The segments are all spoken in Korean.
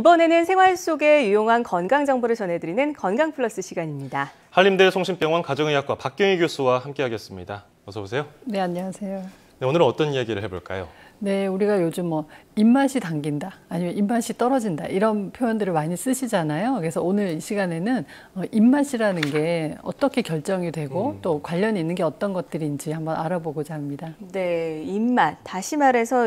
이번에는 생활 속에 유용한 건강 정보를 전해드리는 건강 플러스 시간입니다. 한림대 송신병원 가정의학과 박경희 교수와 함께하겠습니다. 어서 오세요. 네, 안녕하세요. 네, 오늘은 어떤 이야기를 해볼까요? 네, 우리가 요즘 입맛이 당긴다, 아니면 입맛이 떨어진다 이런 표현들을 많이 쓰시잖아요. 그래서 오늘 이 시간에는 입맛이라는 게 어떻게 결정이 되고 또 관련이 있는 게 어떤 것들인지 한번 알아보고자 합니다. 네, 입맛. 다시 말해서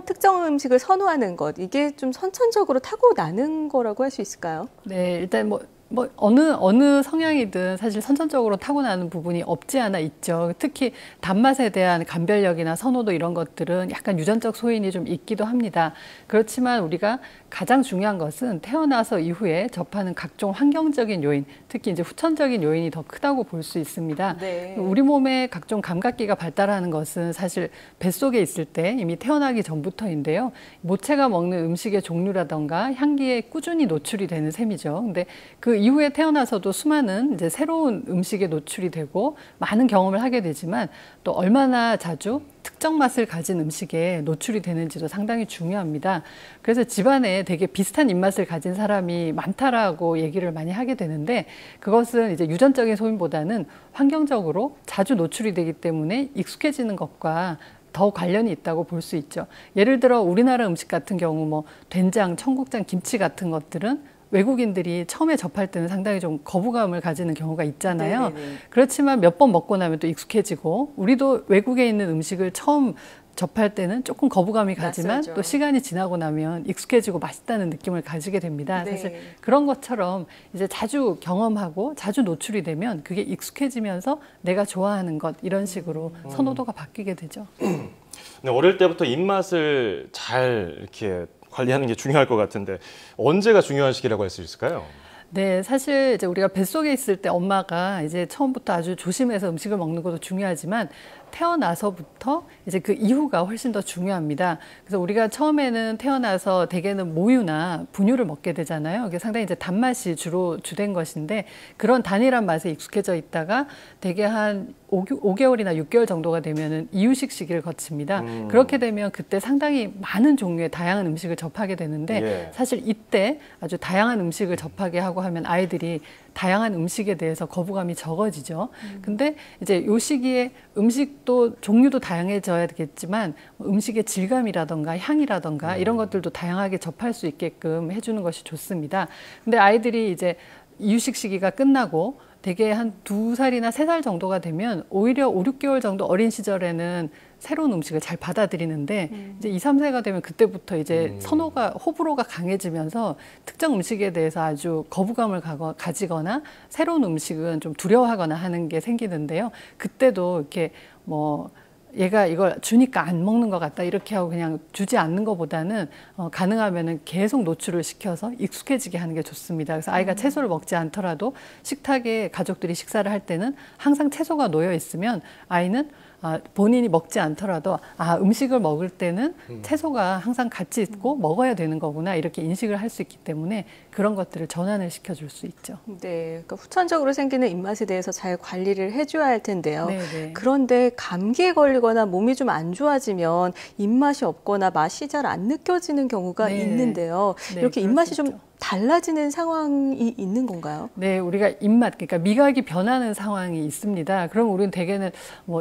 특정 음식을 선호하는 것, 이게 좀 선천적으로 타고나는 거라고 할 수 있을까요? 네, 일단 어느 성향이든 사실 선천적으로 타고나는 부분이 없지 않아 있죠. 특히 단맛에 대한 감별력이나 선호도 이런 것들은 약간 유전적 소인이 좀 있기도 합니다. 그렇지만 우리가 가장 중요한 것은 태어나서 이후에 접하는 각종 환경적인 요인, 특히 이제 후천적인 요인이 더 크다고 볼 수 있습니다. 네. 우리 몸의 각종 감각기가 발달하는 것은 사실 뱃속에 있을 때 이미 태어나기 전부터인데요. 모체가 먹는 음식의 종류라던가 향기에 꾸준히 노출이 되는 셈이죠. 근데 그 이후에 태어나서도 수많은 이제 새로운 음식에 노출이 되고 많은 경험을 하게 되지만 또 얼마나 자주 특정 맛을 가진 음식에 노출이 되는지도 상당히 중요합니다. 그래서 집안에 되게 비슷한 입맛을 가진 사람이 많다라고 얘기를 많이 하게 되는데 그것은 이제 유전적인 소인보다는 환경적으로 자주 노출이 되기 때문에 익숙해지는 것과 더 관련이 있다고 볼 수 있죠. 예를 들어 우리나라 음식 같은 경우 된장, 청국장, 김치 같은 것들은 외국인들이 처음에 접할 때는 상당히 좀 거부감을 가지는 경우가 있잖아요. 네네네. 그렇지만 몇 번 먹고 나면 또 익숙해지고 우리도 외국에 있는 음식을 처음 접할 때는 조금 거부감이 가지만 낯설죠. 또 시간이 지나고 나면 익숙해지고 맛있다는 느낌을 가지게 됩니다. 네. 사실 그런 것처럼 이제 자주 경험하고 자주 노출이 되면 그게 익숙해지면서 내가 좋아하는 것 이런 식으로 선호도가 바뀌게 되죠. 네, 어릴 때부터 입맛을 잘 이렇게 관리하는 게 중요할 것 같은데 언제가 중요한 시기라고 할 수 있을까요? 네, 사실 이제 우리가 뱃속에 있을 때 엄마가 이제 처음부터 아주 조심해서 음식을 먹는 것도 중요하지만 태어나서부터 이제 그 이후가 훨씬 더 중요합니다. 그래서 우리가 처음에는 태어나서 대개는 모유나 분유를 먹게 되잖아요. 이게 상당히 이제 단맛이 주로 주된 것인데 그런 단일한 맛에 익숙해져 있다가 대개 한 5개월이나 6개월 정도가 되면은 이유식 시기를 거칩니다. 그렇게 되면 그때 상당히 많은 종류의 다양한 음식을 접하게 되는데 사실 이때 아주 다양한 음식을 접하게 하고 하면 아이들이 다양한 음식에 대해서 거부감이 적어지죠. 근데 이제 요 시기에 음식도 종류도 다양해져야 되겠지만 음식의 질감이라던가 향이라던가 이런 것들도 다양하게 접할 수 있게끔 해주는 것이 좋습니다. 근데 아이들이 이제 이유식 시기가 끝나고 대개 한 2살이나 3살 정도가 되면 오히려 5, 6개월 정도 어린 시절에는 새로운 음식을 잘 받아들이는데 이제 2, 3세가 되면 그때부터 이제 호불호가 강해지면서 특정 음식에 대해서 아주 거부감을 가지거나 새로운 음식은 좀 두려워하거나 하는 게 생기는데요. 그때도 이렇게 얘가 이걸 주니까 안 먹는 것 같다 이렇게 하고 그냥 주지 않는 것보다는 가능하면은 계속 노출을 시켜서 익숙해지게 하는 게 좋습니다. 그래서 아이가 채소를 먹지 않더라도 식탁에 가족들이 식사를 할 때는 항상 채소가 놓여 있으면 아이는 본인이 먹지 않더라도 음식을 먹을 때는 채소가 항상 같이 있고 먹어야 되는 거구나 이렇게 인식을 할 수 있기 때문에 그런 것들을 전환을 시켜줄 수 있죠. 네, 그러니까 후천적으로 생기는 입맛에 대해서 잘 관리를 해줘야 할 텐데요. 네네. 그런데 감기에 걸리거나 몸이 좀 안 좋아지면 입맛이 없거나 맛이 잘 안 느껴지는 경우가 네. 있는데요. 네, 이렇게 그럴 입맛이 수 좀 있죠. 달라지는 상황이 있는 건가요? 네, 우리가 입맛, 그러니까 미각이 변하는 상황이 있습니다. 그럼 우리는 대개는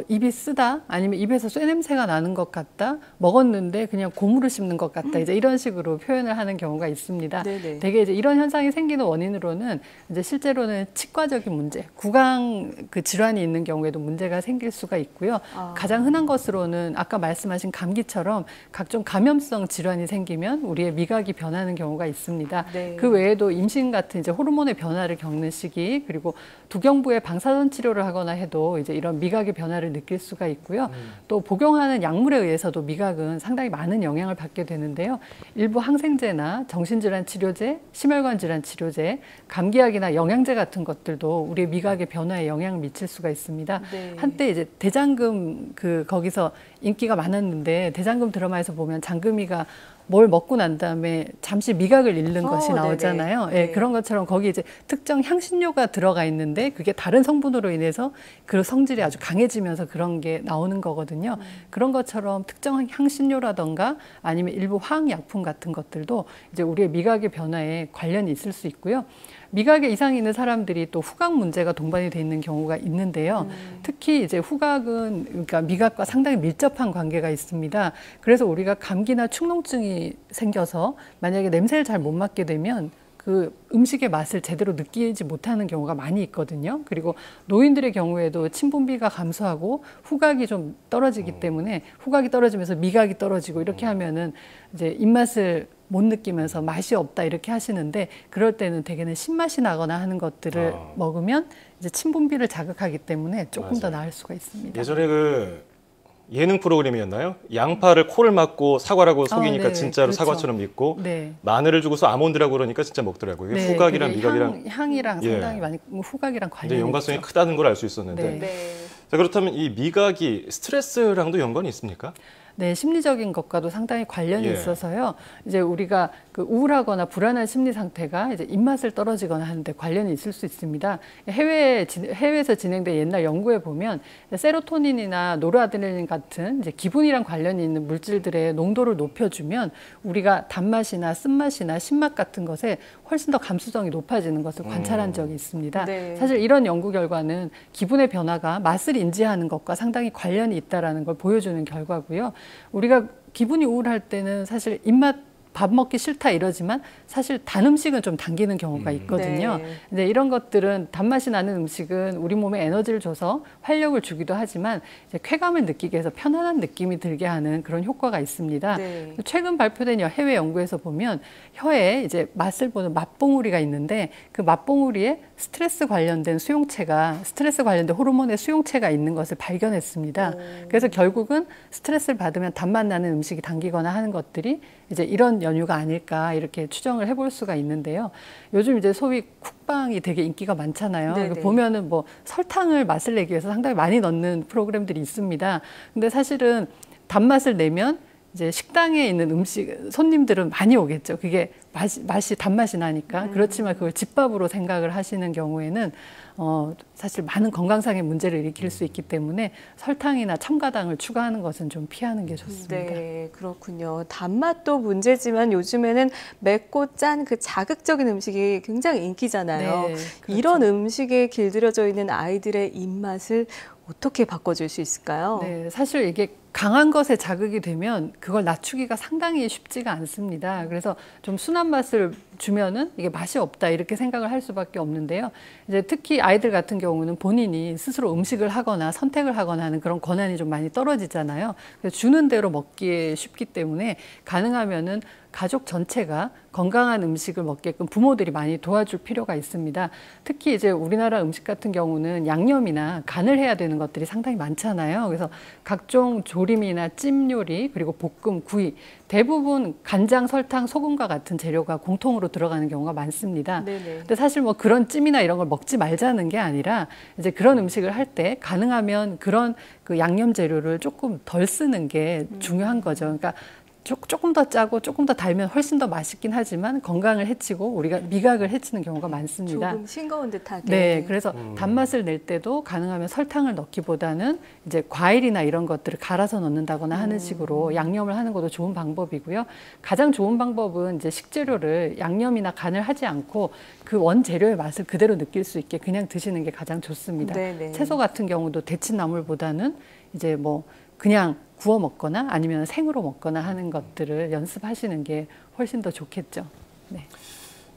입이 쓰다, 아니면 입에서 쇠냄새가 나는 것 같다, 먹었는데 그냥 고무를 씹는 것 같다, 이제 이런 식으로 표현을 하는 경우가 있습니다. 네네. 대개 이제 이런 현상이 생기는 원인으로는 이제 실제로는 치과적인 문제, 구강 그 질환이 있는 경우에도 문제가 생길 수가 있고요. 가장 흔한 것으로는 아까 말씀하신 감기처럼 각종 감염성 질환이 생기면 우리의 미각이 변하는 경우가 있습니다. 네. 그 외에도 임신 같은 이제 호르몬의 변화를 겪는 시기, 그리고 두경부에 방사선 치료를 하거나 해도 이제 이런 미각의 변화를 느낄 수가 있고요. 또 복용하는 약물에 의해서도 미각은 상당히 많은 영향을 받게 되는데요. 일부 항생제나 정신질환 치료제, 심혈관 질환 치료제, 감기약이나 영양제 같은 것들도 우리의 미각의 변화에 영향을 미칠 수가 있습니다. 네. 한때 이제 대장금 거기서 인기가 많았는데 대장금 드라마에서 보면 장금이가 뭘 먹고 난 다음에 잠시 미각을 잃는 것이 네네. 나오잖아요. 예, 네. 그런 것처럼 거기 이제 특정 향신료가 들어가 있는데 그게 다른 성분으로 인해서 그 성질이 아주 강해지면서 그런 게 나오는 거거든요. 그런 것처럼 특정 향신료라던가 아니면 일부 화학약품 같은 것들도 이제 우리의 미각의 변화에 관련이 있을 수 있고요. 미각에 이상이 있는 사람들이 또 후각 문제가 동반이 돼 있는 경우가 있는데요. 특히 이제 후각은 그러니까 미각과 상당히 밀접한 관계가 있습니다. 그래서 우리가 감기나 축농증이 생겨서 만약에 냄새를 잘 못 맡게 되면 그 음식의 맛을 제대로 느끼지 못하는 경우가 많이 있거든요. 그리고 노인들의 경우에도 침분비가 감소하고 후각이 좀 떨어지기 때문에 후각이 떨어지면서 미각이 떨어지고 이렇게 하면은 이제 입맛을 못 느끼면서 맛이 없다 이렇게 하시는데 그럴 때는 대개는 신맛이 나거나 하는 것들을 먹으면 이제 침분비를 자극하기 때문에 조금 더 나을 수가 있습니다. 예전에 그 예능 프로그램이었나요? 양파를 코를 막고 사과라고 속이니까 네, 진짜로 그렇죠. 사과처럼 믿고 네. 마늘을 주고서 아몬드라고 그러니까 진짜 먹더라고요. 이게 네, 후각이랑 그게 미각이랑 향이랑 예. 상당히 많이 후각이랑 굉장히 관련이 연관성이 있죠. 크다는 걸 알 수 있었는데 네. 네. 자, 그렇다면 이 미각이 스트레스랑도 연관이 있습니까? 네, 심리적인 것과도 상당히 관련이 예. 있어서요. 이제 우리가 그 우울하거나 불안한 심리 상태가 이제 입맛을 떨어지거나 하는데 관련이 있을 수 있습니다. 해외에서 진행된 옛날 연구에 보면 세로토닌이나 노르아드레날린 같은 이제 기분이랑 관련이 있는 물질들의 농도를 높여주면 우리가 단맛이나 쓴맛이나 신맛 같은 것에 훨씬 더 감수성이 높아지는 것을 관찰한 적이 있습니다. 네. 사실 이런 연구 결과는 기분의 변화가 맛을 인지하는 것과 상당히 관련이 있다라는 걸 보여주는 결과고요. 우리가 기분이 우울할 때는 사실 입맛 밥 먹기 싫다 이러지만 사실 단 음식은 좀 당기는 경우가 있거든요. 네. 근데 이런 것들은 단맛이 나는 음식은 우리 몸에 에너지를 줘서 활력을 주기도 하지만 이제 쾌감을 느끼게 해서 편안한 느낌이 들게 하는 그런 효과가 있습니다. 네. 최근 발표된 해외 연구에서 보면 혀에 이제 맛을 보는 맛봉우리가 있는데 그 맛봉우리에 스트레스 관련된 호르몬의 수용체가 있는 것을 발견했습니다. 그래서 결국은 스트레스를 받으면 단맛 나는 음식이 당기거나 하는 것들이 이제 이런 연유가 아닐까 이렇게 추정을 해볼 수가 있는데요. 요즘 이제 소위 쿡방이 되게 인기가 많잖아요. 네네. 보면은 뭐 설탕을 맛을 내기 위해서 상당히 많이 넣는 프로그램들이 있습니다. 근데 사실은 단맛을 내면 이제 식당에 있는 손님들은 많이 오겠죠. 그게 맛이 단맛이 나니까. 그렇지만 그걸 집밥으로 생각을 하시는 경우에는 사실 많은 건강상의 문제를 일으킬 수 있기 때문에 설탕이나 첨가당을 추가하는 것은 좀 피하는 게 좋습니다. 네, 그렇군요. 단맛도 문제지만 요즘에는 맵고 짠 그 자극적인 음식이 굉장히 인기잖아요. 네, 그렇죠. 이런 음식에 길들여져 있는 아이들의 입맛을 어떻게 바꿔줄 수 있을까요? 네, 사실 이게 강한 것에 자극이 되면 그걸 낮추기가 상당히 쉽지가 않습니다. 그래서 좀 순한 맛을 주면은 이게 맛이 없다 이렇게 생각을 할 수밖에 없는데요. 이제 특히 아이들 같은 경우는 본인이 스스로 음식을 하거나 선택을 하거나 하는 그런 권한이 좀 많이 떨어지잖아요. 그래서 주는 대로 먹기에 쉽기 때문에 가능하면은 가족 전체가 건강한 음식을 먹게끔 부모들이 많이 도와줄 필요가 있습니다. 특히 이제 우리나라 음식 같은 경우는 양념이나 간을 해야 되는 것들이 상당히 많잖아요. 그래서 각종 조림이나 찜 요리 그리고 볶음, 구이 대부분 간장, 설탕, 소금과 같은 재료가 공통으로 들어가는 경우가 많습니다. 네네. 근데 사실 뭐 그런 찜이나 이런 걸 먹지 말자는 게 아니라 이제 그런 음식을 할 때 가능하면 그런 그 양념 재료를 조금 덜 쓰는 게 중요한 거죠. 그러니까 조금 더 짜고 조금 더 달면 훨씬 더 맛있긴 하지만 건강을 해치고 우리가 미각을 해치는 경우가 많습니다. 조금 싱거운 듯하게. 네, 그래서 단맛을 낼 때도 가능하면 설탕을 넣기보다는 이제 과일이나 이런 것들을 갈아서 넣는다거나 하는 식으로 양념을 하는 것도 좋은 방법이고요. 가장 좋은 방법은 이제 식재료를 양념이나 간을 하지 않고 그 원재료의 맛을 그대로 느낄 수 있게 그냥 드시는 게 가장 좋습니다. 네네. 채소 같은 경우도 데친 나물보다는 이제 뭐 그냥 구워 먹거나 아니면 생으로 먹거나 하는 것들을 연습하시는 게 훨씬 더 좋겠죠. 네.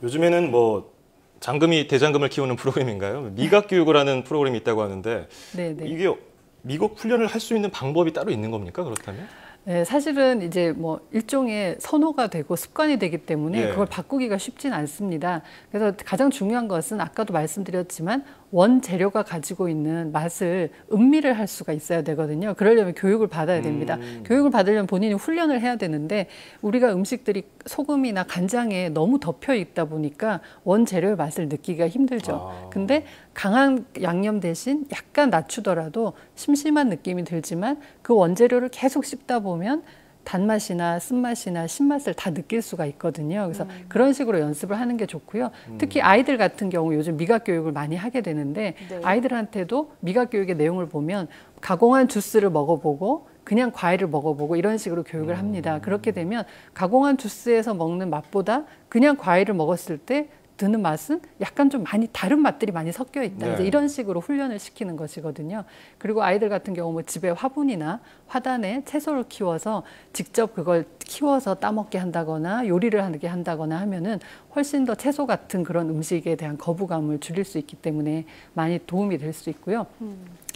요즘에는 뭐 장금이 대장금을 키우는 프로그램인가요? 미각 교육을 하는 프로그램이 있다고 하는데 네네. 이게 미국 훈련을 할 수 있는 방법이 따로 있는 겁니까? 그렇다면? 네, 사실은 이제 뭐 일종의 선호가 되고 습관이 되기 때문에 예. 그걸 바꾸기가 쉽진 않습니다. 그래서 가장 중요한 것은 아까도 말씀드렸지만 원 재료가 가지고 있는 맛을 음미를 할 수가 있어야 되거든요. 그러려면 교육을 받아야 됩니다. 교육을 받으려면 본인이 훈련을 해야 되는데 우리가 음식들이 소금이나 간장에 너무 덮여 있다 보니까 원 재료의 맛을 느끼기가 힘들죠. 근데 강한 양념 대신 약간 낮추더라도 심심한 느낌이 들지만 그 원재료를 계속 씹다 보면 단맛이나 쓴맛이나 신맛을 다 느낄 수가 있거든요. 그래서 그런 식으로 연습을 하는 게 좋고요. 특히 아이들 같은 경우 요즘 미각 교육을 많이 하게 되는데 네. 아이들한테도 미각 교육의 내용을 보면 가공한 주스를 먹어보고 그냥 과일을 먹어보고 이런 식으로 교육을 합니다. 그렇게 되면 가공한 주스에서 먹는 맛보다 그냥 과일을 먹었을 때 드는 맛은 약간 좀 많이 다른 맛들이 많이 섞여 있다. 네. 이제 이런 식으로 훈련을 시키는 것이거든요. 그리고 아이들 같은 경우 뭐 집에 화분이나 화단에 채소를 키워서 직접 그걸 키워서 따먹게 한다거나 요리를 하게 한다거나 하면은 훨씬 더 채소 같은 그런 음식에 대한 거부감을 줄일 수 있기 때문에 많이 도움이 될 수 있고요.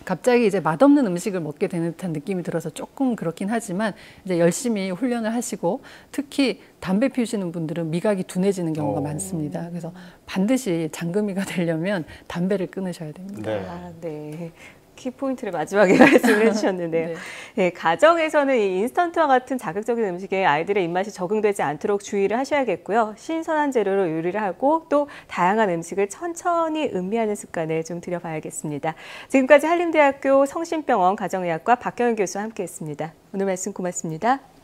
갑자기 이제 맛없는 음식을 먹게 되는 듯한 느낌이 들어서 조금 그렇긴 하지만 이제 열심히 훈련을 하시고 특히 담배 피우시는 분들은 미각이 둔해지는 경우가 많습니다. 그래서 반드시 장금이가 되려면 담배를 끊으셔야 됩니다. 네. 아, 네. 키포인트를 마지막에 말씀을 해주셨는데요. 네. 네, 가정에서는 이 인스턴트와 같은 자극적인 음식에 아이들의 입맛이 적응되지 않도록 주의를 하셔야겠고요. 신선한 재료로 요리를 하고 또 다양한 음식을 천천히 음미하는 습관을 좀 들여봐야겠습니다. 지금까지 한림대학교 성심병원 가정의학과 박경윤 교수와 함께했습니다. 오늘 말씀 고맙습니다.